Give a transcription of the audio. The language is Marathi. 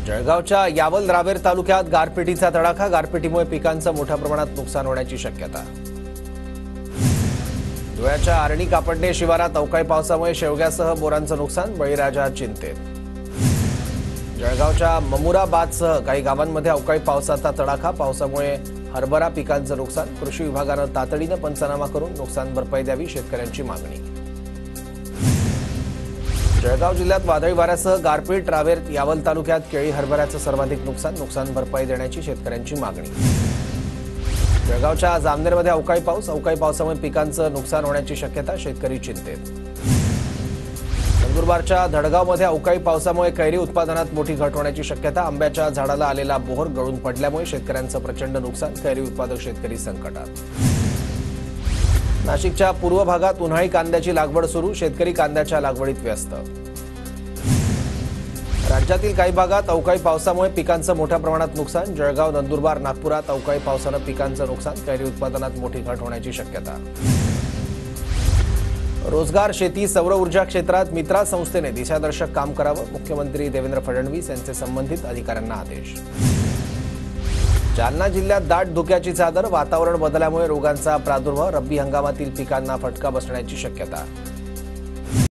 जळगावच्या यावल रावेर तालुक्यात गारपिटीचा तडाखा। गारपिटीमुळे पिकांचं मोठ्या प्रमाणात नुकसान होण्याची शक्यता। धुळ्याच्या आरणी कापडणे शिवारात अवकाळी पावसामुळे शेवग्यासह बोरांचं नुकसान। बळीराजा चिंतेत। जळगावच्या ममुराबादसह काही गावांमध्ये अवकाळी पावसाचा तडाखा। पावसामुळे हरभरा पिकांचं नुकसान। कृषी विभागानं तातडीनं पंचनामा करून नुकसान भरपाई द्यावी, शेतकऱ्यांची मागणी। जळगाव जिल्ह्यात वादळी वाऱ्यासह गारपीट। रावेर यावल तालुक्यात केळी हरभऱ्याचं सर्वाधिक नुकसान। नुकसान भरपाई देण्याची शेतकऱ्यांची मागणी। जळगावच्या जामनेरमध्ये अवकाळी पाऊस। अवकाळी पावसामुळे पिकांचं नुकसान होण्याची शक्यता, शेतकरी चिंतेत। नंदुरबारच्या धडगावमध्ये अवकाळी पावसामुळे कैरी उत्पादनात मोठी घट होण्याची शक्यता। आंब्याच्या झाडाला आलेला मोहर गळून पडल्यामुळे शेतकऱ्यांचं प्रचंड नुकसान। कैरी उत्पादक शेतकरी संकटात। नाशिकच्या पूर्व भागात उन्हाळी कांद्याची लागवड सुरू। शेतकरी कांद्याच्या लागवडीत व्यस्त। राज्यातील काही भागात अवकाळी पावसामुळे पिकांचं मोठ्या प्रमाणात नुकसान। जळगाव, नंदुरबार, नागपुरात अवकाळी पावसानं पिकांचं नुकसान। कैरी उत्पादनात मोठी घट होण्याची शक्यता। रोजगार, शेती, सौर ऊर्जा क्षेत्रात मित्रा संस्थेने दिशादर्शक काम करावं। मुख्यमंत्री देवेंद्र फडणवीस यांचे संबंधित अधिकाऱ्यांना आदेश। जालना जिल्ह्यात दाट धुक्याची चादर। वातावरण बदलामुळे रोगांचा प्रादुर्भाव। रब्बी हंगामातील पिकांना फटका बसण्याची शक्यता।